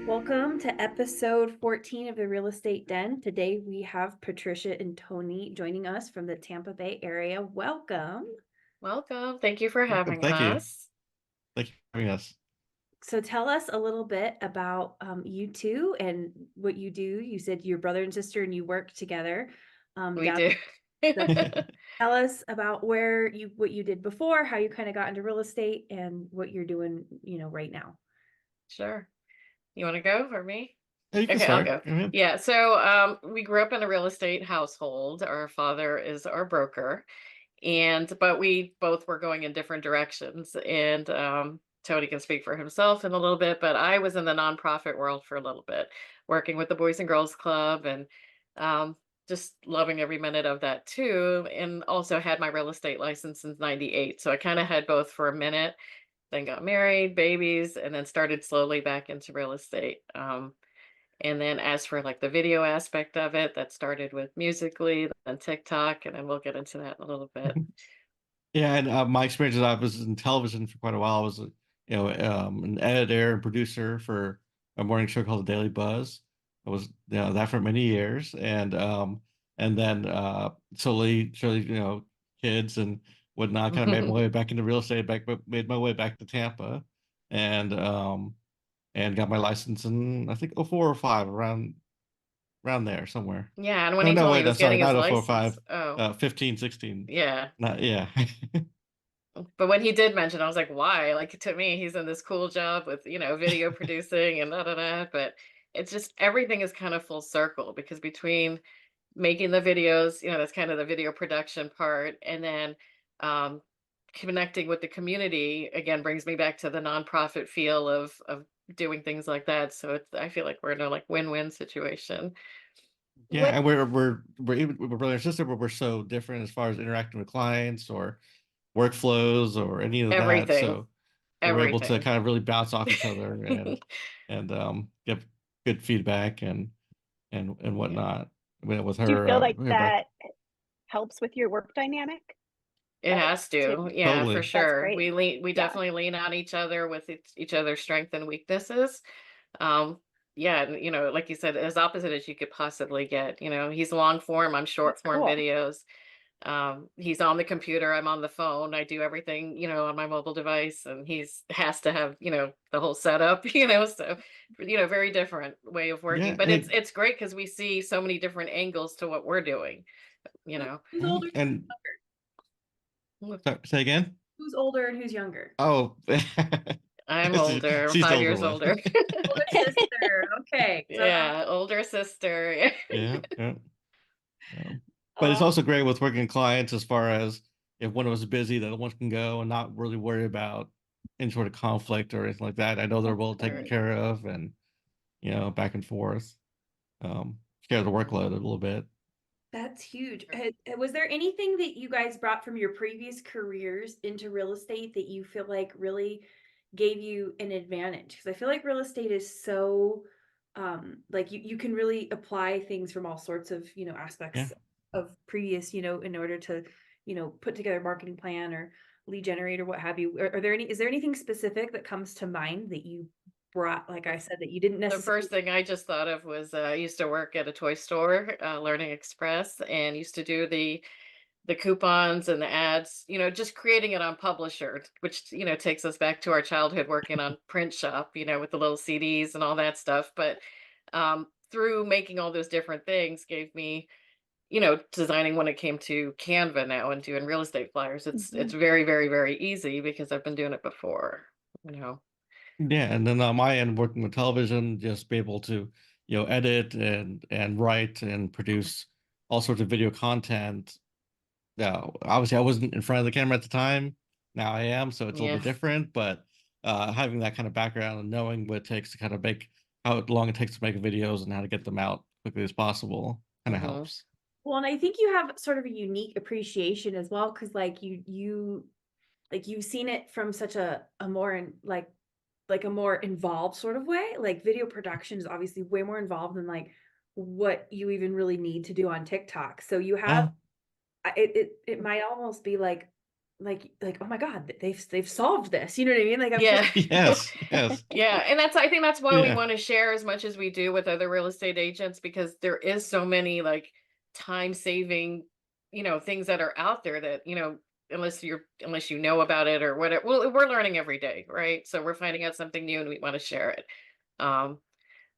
Welcome to episode 14 of the Real Estate Den. Today we have Patricia and Tony joining us from the Tampa Bay area. Welcome. Welcome. Thank you for Welcome. having Thank you. us. Thank you for having us. So tell us a little bit about you two and what you do. You said you're brother and sister and you work together. We Down do. Tell us about what you did before, how you kind of got into real estate and what you're doing, right now. Sure. You want to go or me? Yeah, you can Okay, I'll start. go. Go ahead. Yeah, so we grew up in a real estate household. Our father is our broker, but we both were going in different directions. And Tony can speak for himself in a little bit, but I was in the nonprofit world for a little bit, working with the Boys and Girls Club and um, just loving every minute of that too. And also had my real estate license since '98. So I kind of had both for a minute, then got married, babies, and then started slowly back into real estate. And then as for like the video aspect of it, that started with Musically, then TikTok, and then we'll get into that in a little bit. Yeah, and my experience is I was in television for quite a while. I was, an editor and producer for a morning show called The Daily Buzz. I was, that for many years, and then slowly, kids and whatnot, kind of made my way back into real estate. Made my way back to Tampa, and and got my license in I think '04 or '05 around there somewhere. Yeah, and when No, he no, told me he wait, was that's sorry, getting his not '04 license, '05, oh, 15, 16. yeah. Not, yeah. But when he did mention, I was like, why? Like to me, he's in this cool job with, video producing and da da da. But it's just everything is kind of full circle because between making the videos, that's kind of the video production part, and then um connecting with the community again brings me back to the nonprofit feel of doing things like that. So I feel like we're in a like win-win situation. Yeah, What and we're brother and sister, but we're so different as far as interacting with clients or workflows or any of that. Everything, So we're able to everything. kind of really bounce off each other and get good feedback and Yeah, whatnot. With Do you her, feel like her back that helps with your work dynamic? it Better has to to. Yeah, for totally. That's sure. great. We Yeah. definitely lean on each other with each other's strengths and weaknesses. Um, yeah, and like you said, as opposite as you could possibly get. He's long form, I'm short That's form cool. videos. He's on the computer, I'm on the phone. I do everything, on my mobile device, and he's has to have, the whole setup, so very different way of working. Yeah, But it's great because we see so many different angles to what we're doing, you know. who's older, and Look, say again. who's older and who's younger? Oh, I'm older, I'm she's the five older years one. older. Older sister. Okay. So Yeah, older sister. Yeah, yeah. But it's uh, also great with working clients as far as if one of us is busy, the other one can go and not really worry about any sort of conflict or anything like that. I know they're That's well taken great. care of and back and forth. Share the workload a little bit. that's huge. Was there anything that you guys brought from your previous careers into real estate that you feel like really gave you an advantage? Because I feel like real estate is so like you can really apply things from all sorts of, Yeah. aspects of previous, in order to, put together a marketing plan or lead generator, what have you. Is there anything specific that comes to mind that you brought, like I said, that you didn't The necessarily first thing I just thought of was I used to work at a toy store, Learning Express, and used to do the coupons and the ads, just creating it on Publisher, which takes us back to our childhood working on print shop, with the little CDs and all that stuff. But through making all those different things gave me, designing when it came to Canva now and doing real estate flyers. It's Mhm. very, very, very easy because I've been doing it before, you know. Yeah, and then on my end, working with television, just be able to, edit and write and produce all sorts of video content. Now, obviously, I wasn't in front of the camera at the time. Now I am, so it's a little Yeah. bit different. But having that kind of background and knowing what it takes to kind of make how long it takes to make videos and how to get them out quickly as possible kind of Hmm. helps. well, and I think you have sort of a unique appreciation as well, because like like you've seen it from such a more like a more involved sort of way. Like video production is obviously way more involved than like what you even really need to do on TikTok. So you have Oh, it might almost be like oh my God, they've solved this. You know what I mean? Like I'm Yeah. Yes, yes. Yeah, and I think that's why we Yeah. want to share as much as we do with other real estate agents, because there is so many like time saving, things that are out there that, unless you know about it or whatever. Well, we're learning every day, right? So we're finding out something new and we want to share it. Um,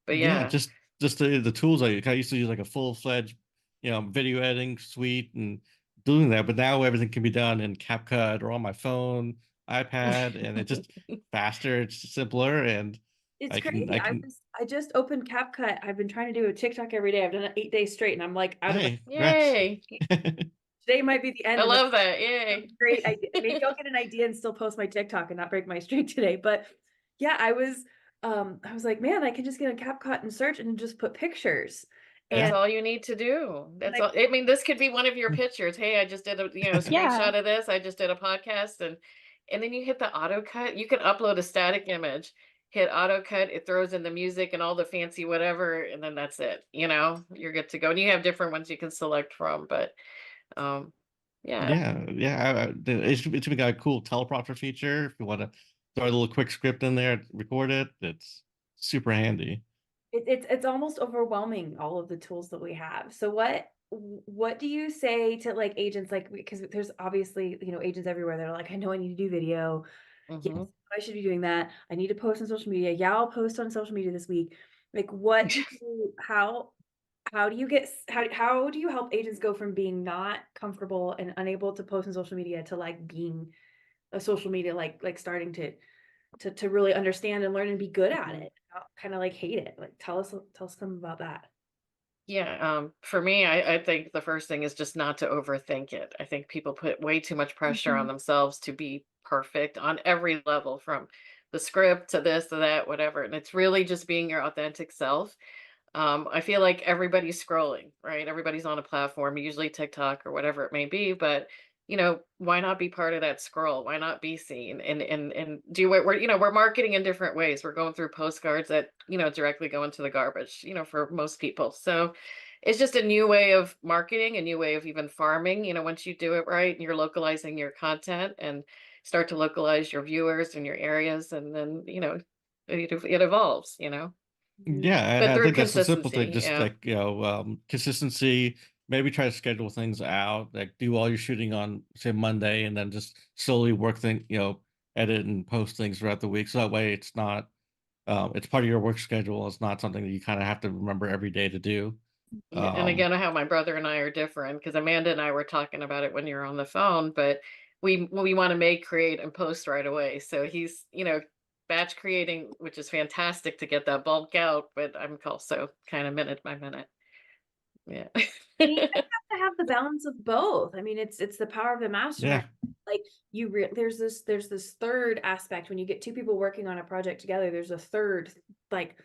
but Yeah, yeah. just the tools I used to use like a full-fledged, video editing suite and doing that, but now everything can be done in CapCut or on my phone, iPad, and it's just faster, it's simpler, and It's I can crazy. I can I just opened CapCut. I've been trying to do a TikTok every day. I've done it 8 days straight, and I'm like out of the. hey, congrats. Yay. Today might be the end. I And love that. Yay. great idea. Maybe I'll get an idea and still post my TikTok and not break my streak today. But yeah, I was like, man, I can just get a CapCut and search and just put pictures. That's And Yeah. all you need to do. That's like, all. I mean, this could be one of your pictures. Hey, I just did a, Yeah. screenshot of this. I just did a podcast, and then you hit the auto cut. You can upload a static image, hit auto cut, it throws in the music and all the fancy whatever, and then that's it. You're good to go. And you have different ones you can select from, but um yeah. Yeah. It's even got a cool teleprompter feature. If you want to throw a little quick script in there, record it, it's super handy. it's almost overwhelming, all of the tools that we have. So what do you say to like agents, like, because there's obviously, agents everywhere that are like, I know I need to do video. Yes, Mhm. I should be doing that. I need to post on social media. Yeah, I'll post on social media this week. Like, what do you, how do you get, how do you help agents go from being not comfortable and unable to post on social media to like being a social media, like starting to really understand and learn and be good at it, not kind of like hate it? Like, tell us some about that. Yeah, for me, I think the first thing is just not to overthink it. I think people put way too much pressure on Mhm. themselves to be perfect on every level, from the script to this to that, whatever. And it's really just being your authentic self. I feel like everybody's scrolling, right? Everybody's on a platform, usually TikTok or whatever it may be, but why not be part of that scroll? Why not be seen and do what we're marketing in different ways. We're going through postcards that, directly go into the garbage, for most people. So it's just a new way of marketing, a new way of even farming, once you do it right and you're localizing your content and start to localize your viewers and your areas, and then, it evolves. Mhm. Yeah, and But I through think that's the simple thing. consistency, Just yeah. like consistency. Maybe try to schedule things out. Like do all your shooting on say Monday, and then just slowly work edit and post things throughout the week. So that way, it's not it's part of your work schedule. It's not something that you kind of have to remember every day to do. Yeah, and Um, again, how my brother and I are different, because Amanda and I were talking about it when you're on the phone, but we want to make, create, and post right away. So he's, batch creating, which is fantastic to get that bulk out, but I'm also kind of minute by minute. Yeah. And you guys have to have the balance of both. I mean, it's the power of the yeah, mastermind. Like there's this third aspect when you get two people working on a project together. There's a third, like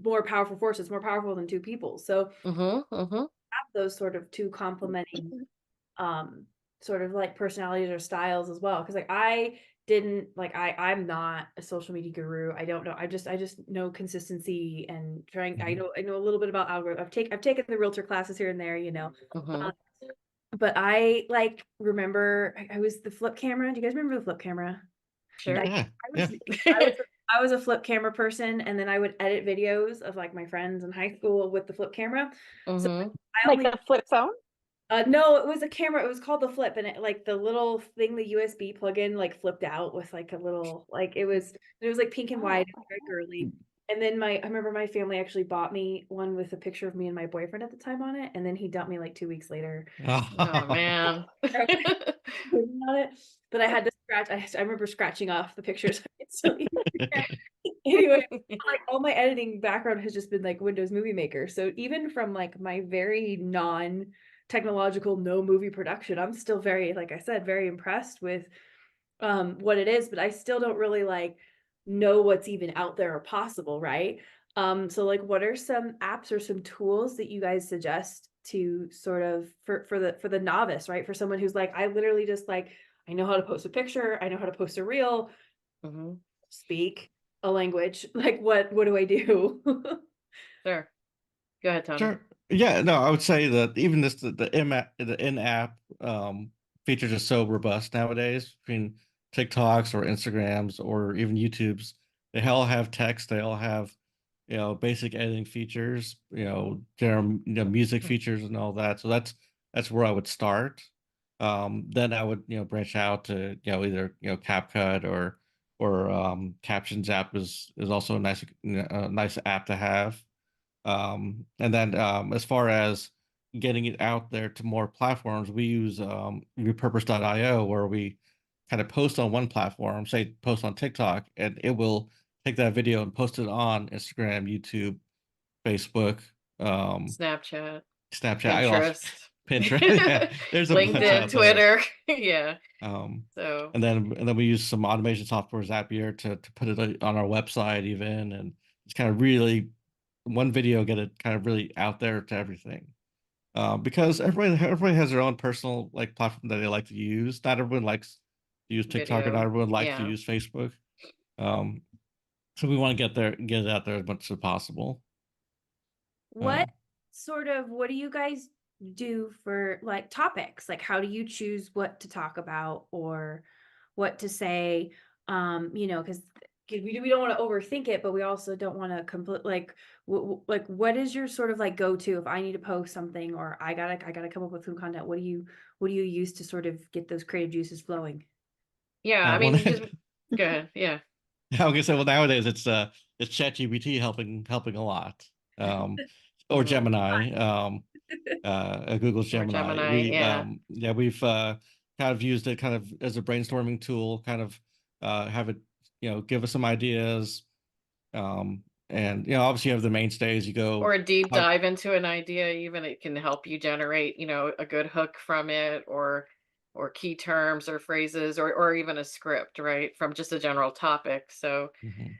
more powerful force. It's more powerful than two people. So Mm-hmm. Mm-hmm. have those sort of two complementing sort of like personalities or styles as well. Because like I didn't like I'm not a social media guru. I don't know. I just know consistency and trying. mhm. I know a little bit about algorithm. I've taken the realtor classes here and there, Mm-hmm. but I like remember I was the flip camera. Do you guys remember the flip camera? Sure. Like Yeah, I yeah, was I was a flip camera person, and then I would edit videos of like my friends in high school with the flip camera. So Mm-hmm. I Like only the flip phone? no, it was a camera. It was called the flip, and it like the little thing, the USB plug-in like flipped out with like a little like it was like pink and white, it was very girly. And then I remember my family actually bought me one with a picture of me and my boyfriend at the time on it, and then he dumped me like 2 weeks later. Oh man. On it, but I had to scratch. I remember scratching off the pictures. So anyway, like all my editing background has just been like Windows Movie Maker. So even from like my very non-technological no movie production, I'm still very, like I said, very impressed with what it is, but I still don't really like know what's even out there or possible, right? So like what are some apps or some tools that you guys suggest to sort of for the novice, right? For someone who's like, I literally just like, I know how to post a picture, I know how to post a reel, Mm-hmm. speak a language. Like what do I do? Sure. Go ahead, Tony. sure. Yeah, no, I would say that even this the in-app features are so robust nowadays between TikToks or Instagrams or even YouTubes. They all have text. They all have, basic editing features, general, music features and all that. So that's where I would start. Then I would, branch out to, either, CapCut or Captions app is also a nice app to have. And then as far as getting it out there to more platforms, we use repurpose.io, where we kind of post on one platform, say post on TikTok, and it will take that video and post it on Instagram, YouTube, Facebook, um, Snapchat, Snapchat. I lost Pinterest, Pinterest. Yeah, there's a bunch LinkedIn, out there. Twitter. Yeah. Um, So and then we use some automation software, Zapier, to put it on our website even, and it's kind of really one video get it kind of really out there to everything. Because everybody has their own personal like platform that they like to use. Not everyone likes to use TikTok, or not video. everyone likes to Yeah. use Facebook. Um, so we want to get it out there as much as possible. What what do you guys do for like topics? Like how do you choose what to talk about or what to say? Because we don't want to overthink it, but we also don't want to complete like like what is your sort of like go to if I need to post something or I gotta come up with some content? What do you use to sort of get those creative juices flowing? Yeah. I Well, mean, because go ahead. Yeah. I was gonna say, well, nowadays it's ChatGPT helping a lot. Or Mhm. Gemini, Google's Or Gemini. Gemini. Yeah. We've kind of used it kind of as a brainstorming tool, kind of have it, give us some ideas. And obviously you have the mainstays. You go, Or a deep dive into an idea, even it can help you generate, a good hook from it, or key terms or phrases, or even a script, right? From just a general topic. So Mhm.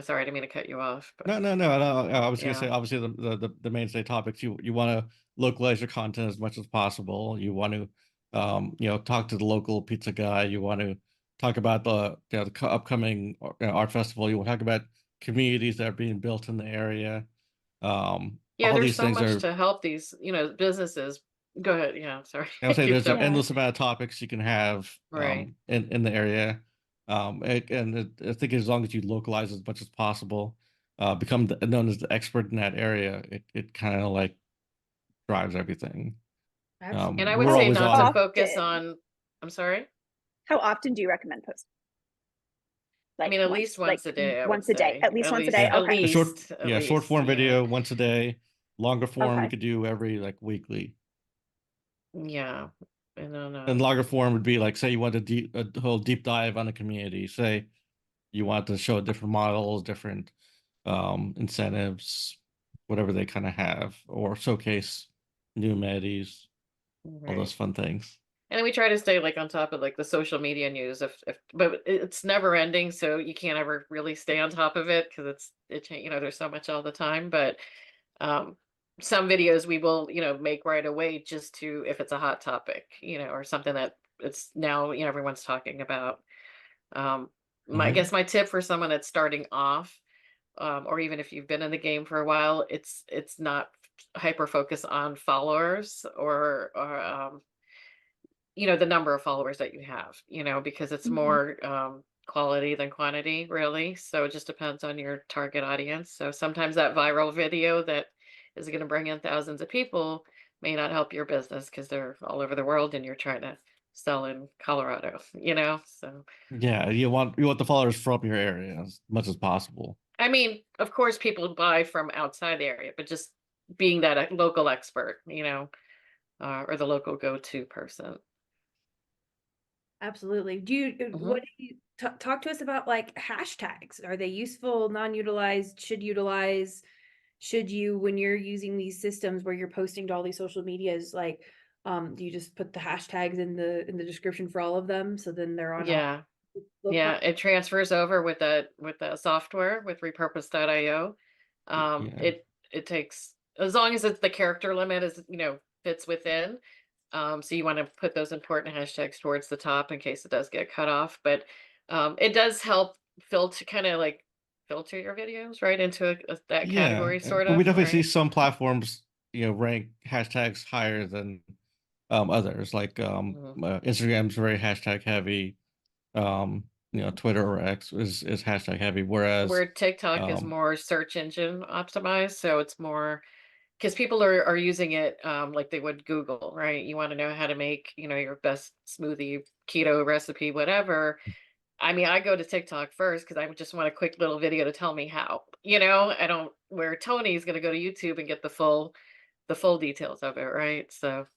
sorry, I didn't mean to cut you off, but No. I was gonna say, yeah. obviously the mainstay topics, you want to localize your content as much as possible. You want to, talk to the local pizza guy. You want to talk about the upcoming art festival. You want to talk about communities that are being built in the area. Yeah, All there's these so things much are. to help these, businesses. Go ahead. Yeah, sorry. I would say Keep there's an jumping. Yeah. endless amount of topics you can have Right. in the area. I think as long as you localize as much as possible, become known as the expert in that area, it kind of like drives everything. Absolutely. And I would We're How say always not to on. focus often? on, I'm sorry. How often do you recommend posting? I Like mean, at least once a day, I would once a day, say. at least At once a day. least, Yeah, at Okay. least, at short least, form yeah. video once a day. Longer form you Okay. could do every like weekly. Yeah. I don't And know. longer form would be like, say you want a whole deep dive on a community. Say you want to show different models, different incentives, whatever they kind of have, or showcase new amenities, all those Right. fun things. And we try to stay like on top of like the social media news, if but it's never ending, so you can't ever really stay on top of it because there's so much all the time. But um some videos we will, make right away, just to, if it's a hot topic, or something that it's now, everyone's talking about. I Mhm. guess my tip for someone that's starting off, or even if you've been in the game for a while, it's not hyper focus on followers, or the number of followers that you have, because it's Mhm. more quality than quantity, really. So it just depends on your target audience. So sometimes that viral video that is going to bring in thousands of people may not help your business because they're all over the world and you're trying to sell in Colorado, So, Yeah, you want the followers from your area as much as possible. I mean, of course, people buy from outside the area, but just being that local expert, or the local go-to person. Absolutely. Mhm. What do you talk to us about like hashtags? Are they useful, non-utilized, should utilize? Should you, when you're using these systems where you're posting to all these social medias, like, do you just put the hashtags in the description for all of them? So then they're on all Yeah. the Yeah, platforms? it transfers over with the software with repurpose.io. Yeah. It takes, as long as it's the character limit is, fits within. So you want to put those important hashtags towards the top in case it does get cut off. But it does help filter your videos right into that Yeah, category, sort but we of, definitely see right? some platforms, rank hashtags higher than others like Mhm. Instagram's very hashtag heavy. Twitter or X is hashtag heavy, whereas Where TikTok is um more search engine optimized, so it's more because people are using it like they would Google, right? You want to know how to make, your best smoothie, keto recipe, whatever. I mean, I go to TikTok first because I just want a quick little video to tell me how. I don't where Tony's gonna go to YouTube and get the full details of it, right? So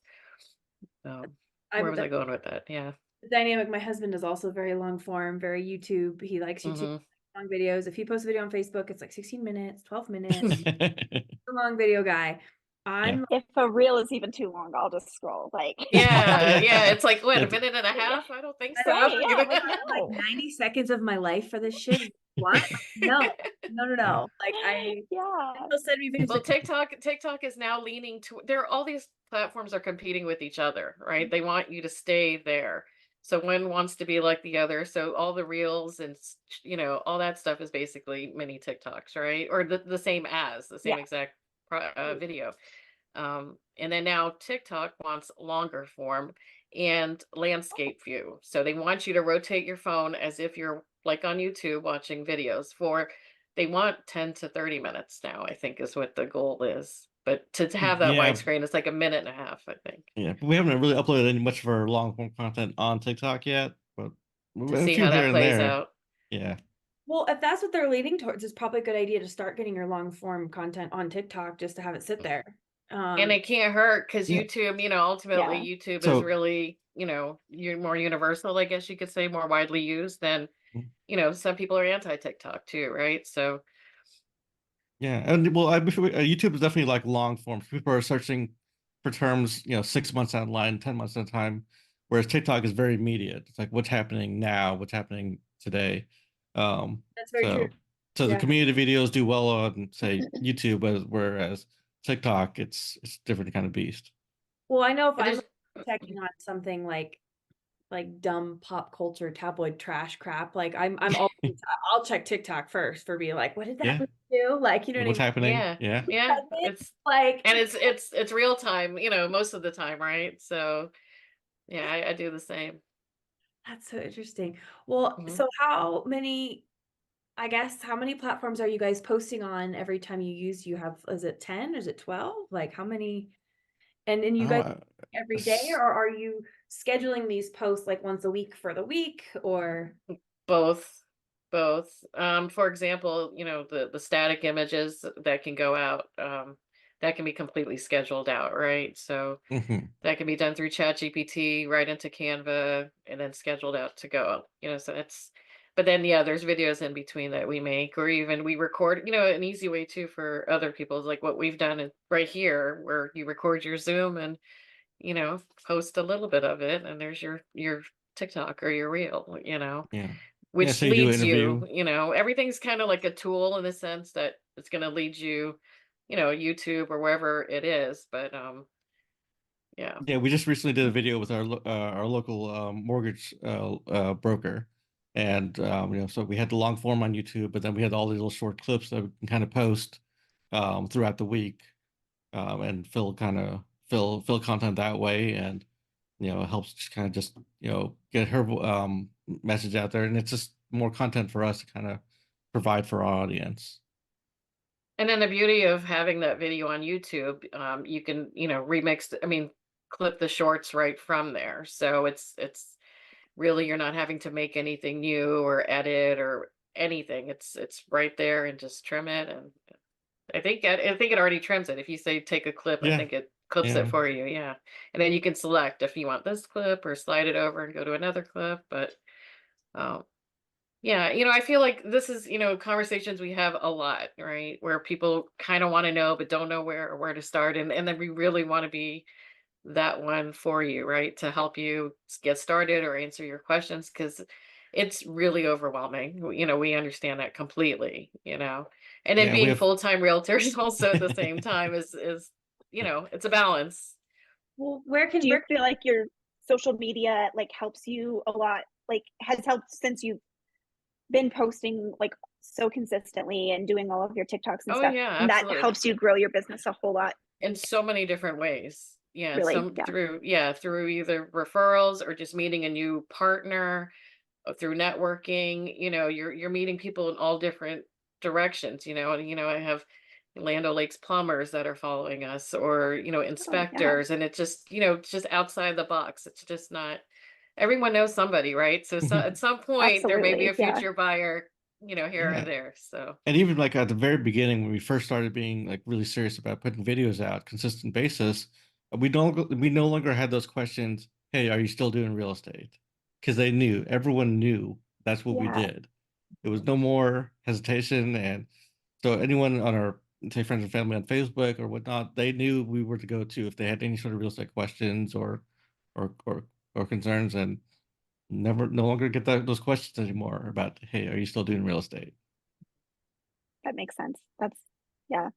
where I'm was I going with that? Yeah. the dynamic. My husband is also very long form, very YouTube. He likes YouTube Hmm. long videos. If he posts a video on Facebook, it's like 16 minutes, 12 minutes. A long video guy. yeah. I'm If a reel is even too long, I'll just scroll. Like, Yeah, yeah. Yeah. It's like what, Yeah, a minute and a half? I don't think I know, so. I'm right? Yeah. Like, like no. 90 seconds of my life for this shit. What? No, no, no, yeah. no. Like Yeah. he'll send me videos Well, like, TikTok is now leaning to there. All these platforms are competing with each other, right? They want you to stay there. So one wants to be like the other. So all the reels and all that stuff is basically mini TikToks, right? Or the same as the Yeah. same exact video. And then now TikTok wants longer form and landscape view. So they want you to rotate your phone as if you're like on YouTube watching videos for they want 10 to 30 minutes now, I think is what the goal is. But to have that Yeah, widescreen, it's like a minute and a half, I think, yeah. We haven't really uploaded any much of our long form content on TikTok yet, but to a see few how here that and plays there. out. Yeah. well, if that's what they're leaning towards, it's probably a good idea to start getting your long form content on TikTok just to have it sit there. And it can't hurt because Yeah. YouTube, ultimately Yeah. YouTube is So really, you're more universal, I guess you could say, more widely used than, some people are anti TikTok too, right? So yeah, and well, YouTube is definitely like long form. People are searching for terms, 6 months down the line, 10 months at a time, whereas TikTok is very immediate. It's like what's happening now, what's happening today. that's very true. So the Yeah. community videos do well on say YouTube, whereas TikTok, it's different kind of beast. Well, I know if and I'm there's checking on something like dumb pop culture tabloid trash crap, like I'm always I'll check TikTok first for being like, what did that Yeah, really do? Like, you know what I what's mean? happening? yeah, Yeah, yeah, it's Like and it's real time, most of the time, right? So yeah, I do the same. that's so interesting. Well, Mhm. so I guess how many platforms are you guys posting on every time you use? You have, is it 10? Is it 12? Like how many? And you oh, guys every day, or are you scheduling these posts like once a week for the week or? Both, both. For example, the static images that can go out, that can be completely scheduled out, right? So mhm. that can be done through ChatGPT, right into Canva, and then scheduled out to go. So it's, but then yeah, there's videos in between that we make, or even we record. An easy way too for other people is like what we've done right here, where you record your Zoom and post a little bit of it, and there's your TikTok or your reel. Yeah, yeah. Which So you do an leads you, interview. everything's kind of like a tool in the sense that it's going to lead you, YouTube or wherever it is. But yeah. Yeah, we just recently did a video with our local mortgage broker, and so we had the long form on YouTube, but then we had all these little short clips that we can kind of post throughout the week, and fill content that way, and it helps just kind of just get her message out there, and it's just more content for us to kind of provide for our audience. And then the beauty of having that video on YouTube, you can, I mean, clip the shorts right from there. So it's really you're not having to make anything new or edit or anything. It's right there and just trim it. And I think it already trims it. If you say take a clip, I Yeah, think it clips it yeah, for you. Yeah. And then you can select if you want this clip or slide it over and go to another clip. But um, yeah, I feel like this is, conversations we have a lot, right? Where people kind of want to know but don't know where to start. And then we really want to be that one for you, right? To help you get started or answer your questions because it's really overwhelming. We understand that completely, And then yeah. We being have. full-time realtors also at the same time is it's a balance. Well, Do you feel like your social media like helps you a lot? Like has helped since you've been posting like so consistently and doing all of your TikToks and Oh stuff, yeah, and that absolutely. helps you grow your business a whole lot. In so many different ways. Yeah, really. some Yeah. through either referrals or just meeting a new partner, through networking. You're meeting people in all different directions. And I have Lando Lakes plumbers that are following us, or Oh, yeah. inspectors, and it's just outside the box. It's just not everyone knows somebody, right? So at some point there may be Absolutely. a Yeah. future buyer, here or Yeah. there. So And even like at the very beginning, when we first started being like really serious about putting videos out, consistent basis, we no longer had those questions. Hey, are you still doing real estate? Because everyone knew that's what we Yeah. did. It was no more hesitation, and so anyone on our, say, friends and family on Facebook or whatnot, they knew we were to go to if they had any sort of real estate questions or or, or concerns, and no longer get those questions anymore about, hey, are you still doing real estate? That makes sense. Yeah.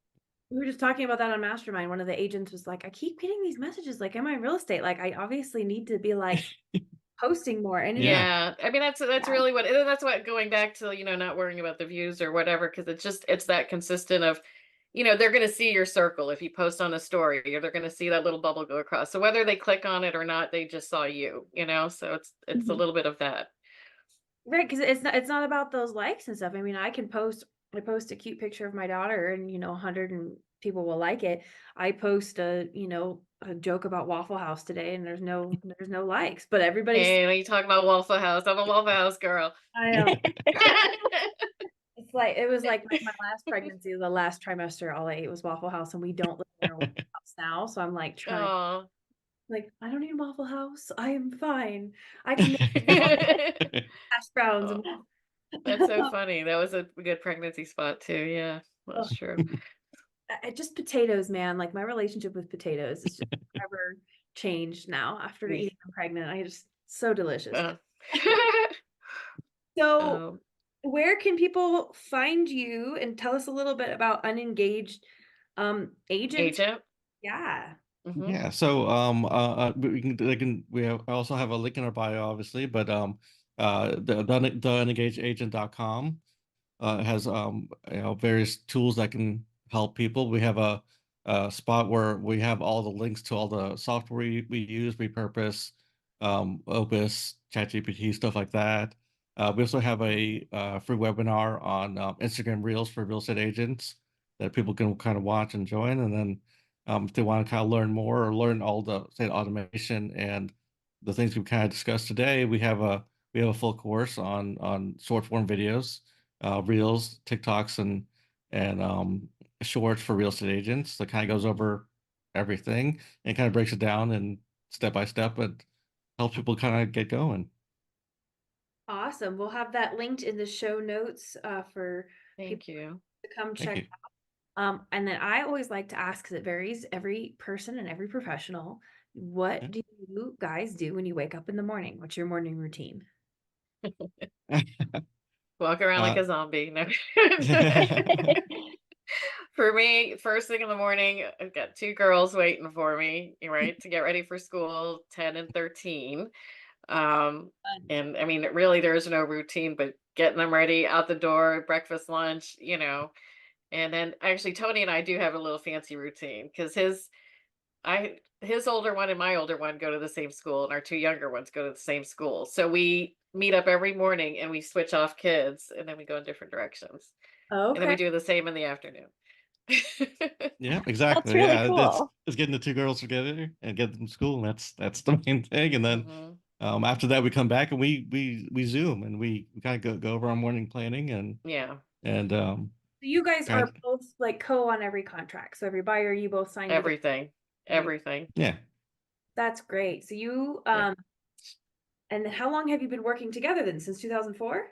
We were just talking about that on Mastermind. One of the agents was like, I keep getting these messages like, am I in real estate? Like, I obviously need to be like posting more. And Yeah. yeah, I mean that's Yeah. really that's what going back to not worrying about the views or whatever, because it's that consistent of they're going to see your circle if you post on a story, or they're going to see that little bubble go across. So whether they click on it or not, they just saw so it's a Mhm. little bit of that. right, because it's not about those likes and stuff. I mean, I post a cute picture of my daughter, and 100 and people will like it. I post a joke about Waffle House today, and there's no likes, but everybody's. Hey, when you talk about Waffle House, I'm a Waffle House girl. I know. It's like, it was like my last pregnancy, the last trimester, all I ate was Waffle House, and we don't live near a Waffle House now. So I'm like trying, Oh. like, I don't need Waffle House. I am fine. I can make hash browns and Oh, that's so funny. That was a good pregnancy spot too. Yeah, that's true. just potatoes, man. Like, my relationship with potatoes is just never changed now after eating them pregnant. I just so delicious. Uh, So um, where can people find you, and tell us a little bit about Unengaged agents? agent. Yeah. Mhm. Yeah, so we also have a link in our bio, obviously, but the unengagedagent.com has various tools that can help people. We have a spot where we have all the links to all the software we use, repurpose, Opus, ChatGPT, stuff like that. We also have a free webinar on Instagram Reels for real estate agents that people can kind of watch and join. And then if they want to kind of learn more or learn all the, say, automation and the things we've kind of discussed today, we have a full course on short form videos, reels, TikToks, and shorts for real estate agents that kind of goes over everything and kind of breaks it down and step by step, but helps people kind of get going. Awesome. We'll have that linked in the show notes for Thank people you. to come Thank check you. out. And then I always like to ask, because it varies every person and every professional, what do you guys do when you wake up in the morning? What's your morning routine? Walk around like Uh, a zombie. No. For me, first thing in the morning, I've got two girls waiting for me, right, to get ready for school, 10 and 13. Um, and I mean, really, there is no routine, but getting them ready out the door, breakfast, lunch. And then actually, Tony and I do have a little fancy routine, because his older one and my older one go to the same school, and our two younger ones go to the same school. So we meet up every morning and we switch off kids, and then we go in different directions. And then Okay. we do the same in the afternoon. yeah, That's exactly. really Yeah, cool. it's getting the two girls together and get them to school. And that's the main thing. And then Mhm. after that, we come back and we Zoom and we kind of go over our morning planning Yeah, and So you guys kind are of, both like co on every contract. So every buyer, you both signed together. everything, Every, everything. yeah. that's great. So you Yeah. and how long have you been working together then? Since 2004?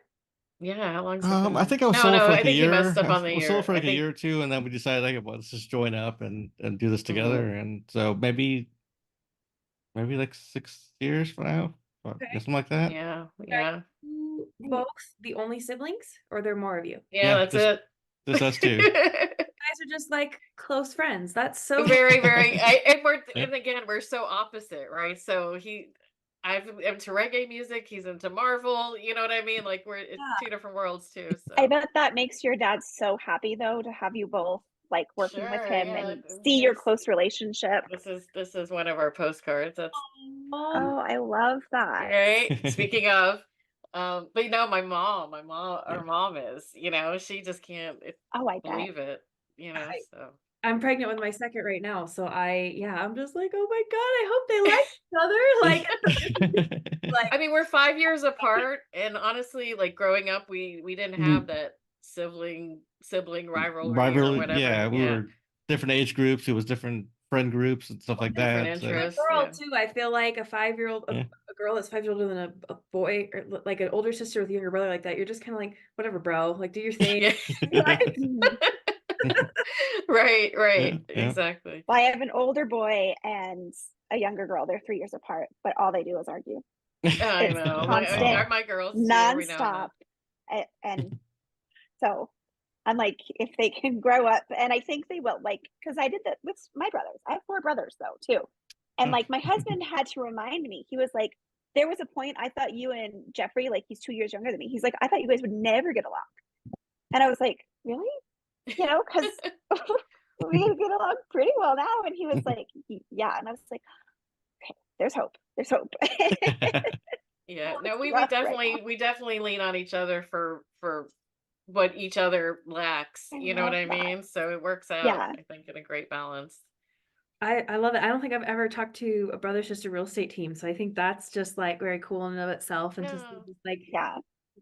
Yeah, how long's it I been? think I was No, solo no, for I like a think you year. messed up I on the was solo year. for I like a think year or two, and then we decided, like, well, let's just join up and do this mhm. together. And so maybe like 6 years for now, or Okay. something like that. Yeah, Are yeah. you Great. both the only siblings, or are there more of you? Yeah, Yeah, that's it. this us too. You guys are just like close friends. That's so Very, very. Yeah. And again, we're so opposite, right? So I'm into reggae music. He's into Marvel. You know what I mean? Like it's yeah. two different worlds too. I So bet that makes your dad so happy though to have you both like working with Sure, him yeah. and see your This close relationship. this is one of our postcards. That's Oh, Oh, I love that. right. Speaking of, but our mom is, she just can't Oh, I bet. believe it, so. I'm pregnant with my second right now, so I'm just like, oh my god, I hope they like each other. Like, I mean, we're 5 years apart, and honestly, like growing up, we didn't have that sibling rivalry or Rivalry, whatever. yeah, we Yeah, were different age groups. It was different friend groups and stuff like different that. So a interests. girl Yeah, too. I feel like a 5-year-old, yeah. a girl that's 5 years older than a boy, or like an older sister with a younger brother like that. You're just kind of like, whatever, bro. Like, do your thing. yeah. Like, Mhm. Right, Yeah, right, yeah. exactly. Well, I have an older boy and a younger girl. They're 3 years apart, but all they do is argue. I It's know. constant, My girls too, every now and then. nonstop. And so I'm like, if they can grow up, and I think they will, like, because I did that with my brothers. I have 4 brothers though, too. And like my husband had to remind me, he was like, there was a point I thought you and Jeffrey, like he's 2 years younger than me. He's like, I thought you guys would never get along. And I was like, really? Because we get along pretty well now. And he was like, yeah. And I was like, okay, there's hope. There's hope. Yeah, Oh, no, it's we rough right now. definitely lean on each other for what each other lacks. I You know what love I that. mean? So it works out, Yeah. I think, in a great balance. I love it. I don't think I've ever talked to a brother sister real estate team, so I think that's just like very cool in and of itself, and to see No, just like Yeah.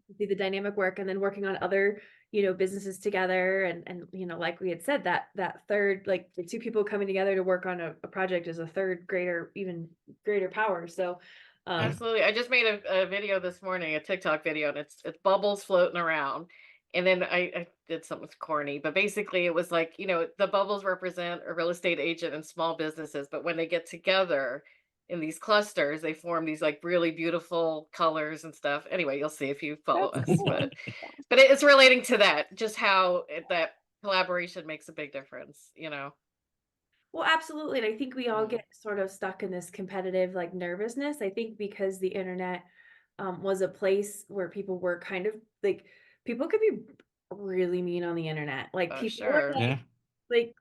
to see the dynamic work, and then working on other businesses together, and like we had said, that third, like the two people coming together to work on a project is a third greater, even greater power. So absolutely. I just made a video this morning, a TikTok video, and it's bubbles floating around. And then I did something corny, but basically it was like, the bubbles represent a real estate agent and small businesses, but when they get together in these clusters, they form these like really beautiful colors and stuff. Anyway, you'll see if you follow That's us, cool. but it's relating to that, just how that collaboration makes a big difference, well, absolutely. And I think we all Mm. get sort of stuck in this competitive like nervousness. I think because the internet was a place where people were kind of like, people could be really mean on the internet. Like Oh, people were sure. Yeah.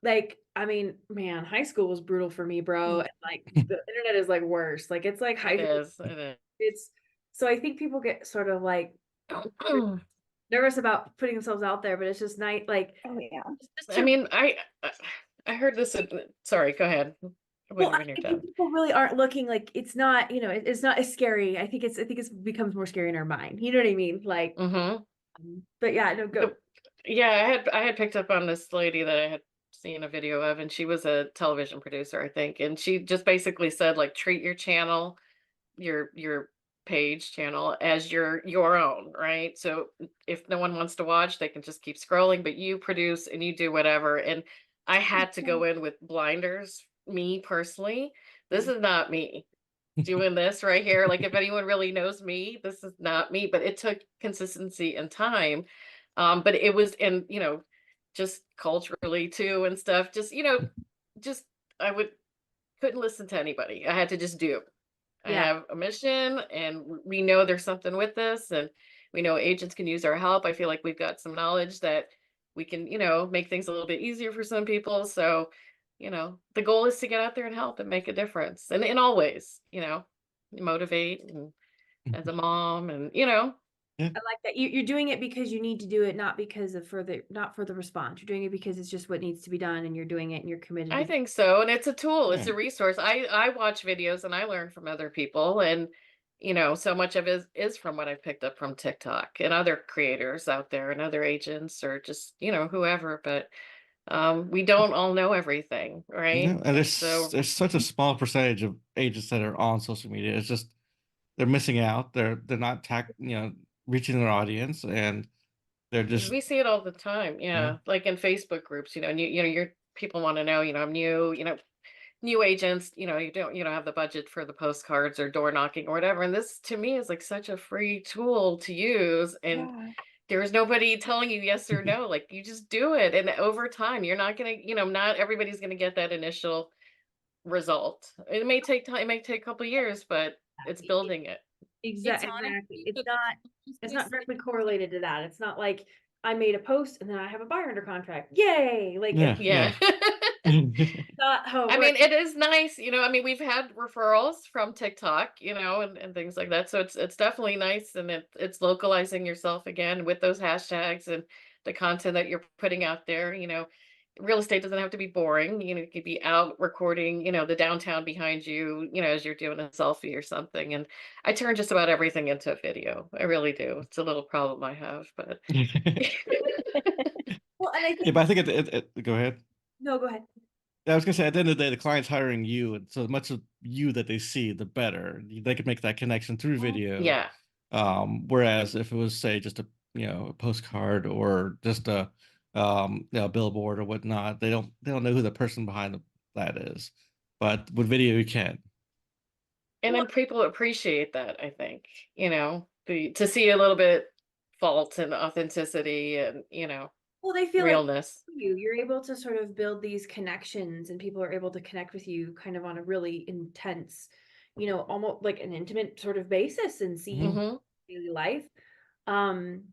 like I mean, man, high school was brutal for me, bro. And like the internet is like worse. Like it's like high It school. is. It is. It's so I think people get sort of like nervous about putting themselves out there, but it's just nice, like Oh, yeah. just I to mean, I heard this. Sorry, go ahead. well, When you're I done. think people really aren't looking like it's not, it's not as scary. I think it's becomes more scary in our mind. You know what I mean? Like, Mm-hmm. but yeah, no, go. Yeah, I had picked up on this lady that I had seen a video of, and she was a television producer, I think, and she just basically said like treat your channel, your page channel as your own, right? So if no one wants to watch, they can just keep scrolling, but you produce and you do whatever. And I had to go in with blinders, me personally. This is not me doing this right here. Like if anyone really knows me, this is not me, but it took consistency and time. But it was, and just culturally too and stuff, just I couldn't listen to anybody. I had to just do. I Yeah, have a mission, and we know there's something with this, and we know agents can use our help. I feel like we've got some knowledge that we can, make things a little bit easier for some people. So, the goal is to get out there and help and make a difference, and in all ways, motivate, and as a mom, and I like that. You're doing it because you need to do it, not because of not for the response. You're doing it because it's just what needs to be done, and you're doing it, and you're committed I to. think so. And it's a tool, it's Yeah. a resource. I watch videos and I learn from other people. And, so much of it is from what I picked up from TikTok and other creators out there and other agents or just, whoever. But we don't all know everything, right? No, and So there's such a small percentage of agents that are on social media. It's just they're missing out. They're not reaching their audience, and they're just we see it all the time. yeah. Yeah. Like in Facebook groups, and your people want to know, I'm new, new agents, you don't have the budget for the postcards or door knocking or whatever. And this to me is like such a free tool to use. And Yeah. there's nobody telling you yes or no. Like you just do it. And over time, you're not gonna, not everybody's gonna get that initial result. It may take time, it may take a couple years, but it's building it. Exactly. It's not directly correlated to that. It's not like I made a post and then I have a buyer under contract. Yay! Like Yeah. it's Yeah. not how it I mean, works. it is nice, I mean, we've had referrals from TikTok, and things like that. So it's definitely nice, and it's localizing yourself again with those hashtags and the content that you're putting out there. Real estate doesn't have to be boring. You could be out recording, the downtown behind you, as you're doing a selfie or something. And I turn just about everything into a video. I really do. It's a little problem I have, but Well, and I Yeah, think but I think go ahead. no, go ahead. I was gonna say, at the end of the day, the client's hiring you, and so much of you that they see, the better. They could make that connection through video. yeah. Whereas if it was, say, just a postcard or just a billboard or whatnot, they don't know who the person behind that is. But with video, you can. And Well, then people appreciate that, I think, to see a little bit fault and authenticity and, well, they feel like realness. you're able to sort of build these connections, and people are able to connect with you kind of on a really intense, almost like an intimate sort of basis, and see Mhm. hmm daily life. Um,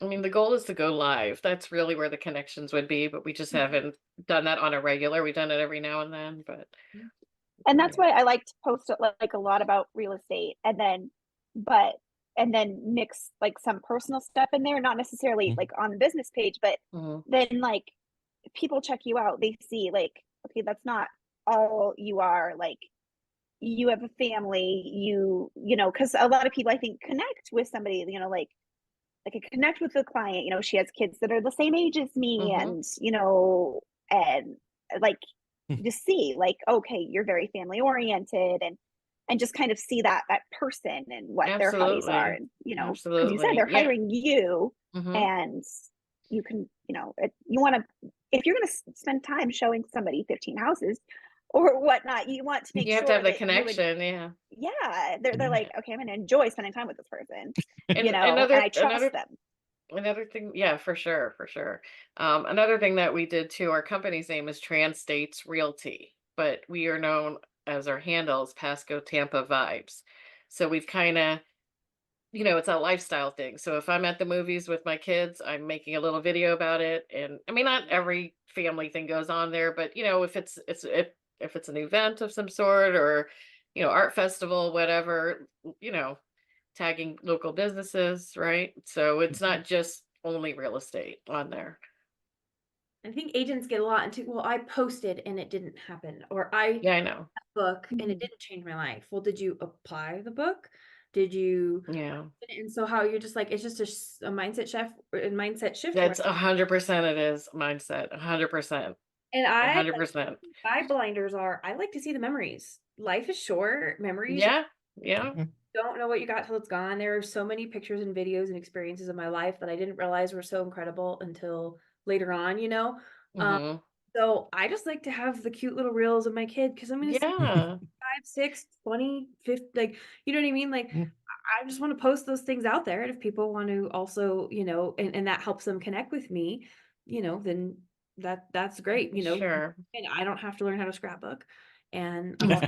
I mean, the goal is to go live. That's really where the connections would be, but we just haven't done that on a regular. We've done it every now and then, but And yeah. that's why I like to post like a lot about real estate, and then mix like some personal stuff in there, not necessarily Mhm. like on the business page, but Mhm. then like people check you out, they see like, okay, that's not all you are, like you have a family, because a lot of people I think connect with somebody, like I connect with the client, she has kids that are the same age as me, Mhm. and like just see like, okay, you're very family oriented, and just kind of see that person and what their hobbies are, Absolutely. and because you said Absolutely. they're Yeah. hiring you, hmm and you can, you want to, if you're going to spend time showing somebody 15 houses or whatnot, you want to make You have to have sure the that you would, connection. Yeah. yeah, they're Yeah. like, okay, I'm going to enjoy spending time with this person, And and I trust them. another thing, yeah, for sure, for sure. Another thing that we did too, our company's name is States Realty, but we are known as our handles Pasco Tampa Vibes. So we've kind of, it's a lifestyle thing. So if I'm at the movies with my kids, I'm making a little video about it. And I mean, not every family thing goes on there, but if it's an event of some sort, or art festival, whatever, tagging local businesses, right? So it's not just only real estate on there. I think agents get a lot into, well, I posted and it didn't happen, or I Yeah, I know. book and it didn't change my life. Well, did you apply the book? Did you? Yeah, And so how you're just like, it's just a mindset shift, a mindset shift. that's 100%. It is mindset. 100%. And I, like, 100%. my blinders are, I like to see the memories. Life is short. Memories, you Yeah, yeah. don't know what you got till it's gone. There are so many pictures and videos and experiences of my life that I didn't realize were so incredible until later on. Um, hmm so I just like to have the cute little reels of my kid, because I'm going to see Yeah, 5, 6, 20, 50, like, you know what I mean? Like, Mhm. I just want to post those things out there. And if people want to also, and that helps them connect with me, then that's great. sure. And I don't have to learn how to scrapbook. And I'm also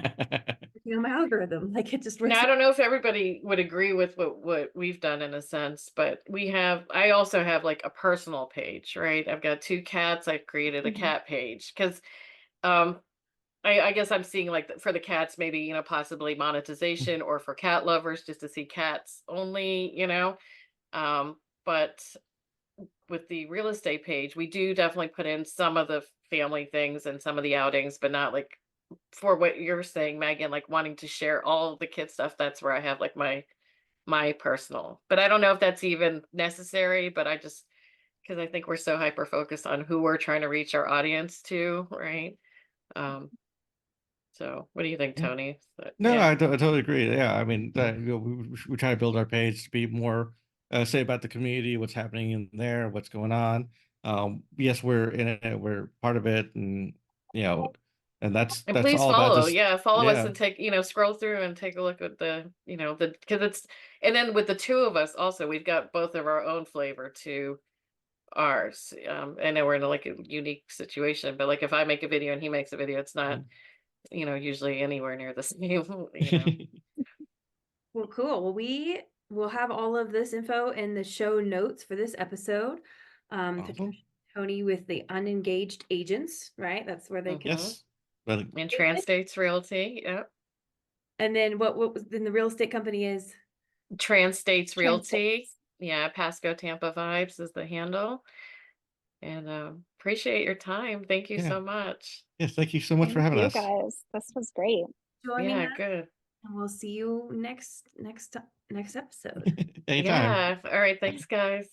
working on my algorithm. Like, it just works. Now, I don't know if everybody would agree with what we've done in a sense, but I also have like a personal page, right? I've got 2 cats. I've created a Mhm. cat page because um I guess I'm seeing like for the cats, maybe, possibly monetization, or for cat lovers just to see cats only. But with the real estate page, we do definitely put in some of the family things and some of the outings, but not like for what you're saying, Megan, like wanting to share all the kid stuff. That's where I have like my personal, but I don't know if that's even necessary, but I just, because I think we're so hyper focused on who we're trying to reach our audience to, right? Um, so what do you think, Tony? But, No, yeah. I totally agree. Yeah, I mean, we try to build our page to be more, say about the community, what's happening in there, what's going on. Yes, we're in it, we're part of it, and you know, and that's And that's please all about follow. just, Yeah, follow us yeah. and scroll through and take a look at because and then with the two of us also, we've got both of our own flavor to ours. I know we're in like a unique situation, but like if I make a video and he makes a video, it's not, usually anywhere near the same. Well, cool. Well, we will have all of this info in the show notes for this episode. Patricia Awesome. and Tony with the Unengaged Agents, right? That's where they Mhm. can. Yes. But And States Realty, yep. And then what was then the real estate company is? States Realty. States. Yeah, Pasco Tampa Vibes is the handle. And appreciate your time. Thank you yeah. so much. Yes, thank you so much for Thank having you us. guys. This was great. Joining Yeah, us, good. and we'll see you next episode. Anytime. Yeah. All right. Thanks, guys.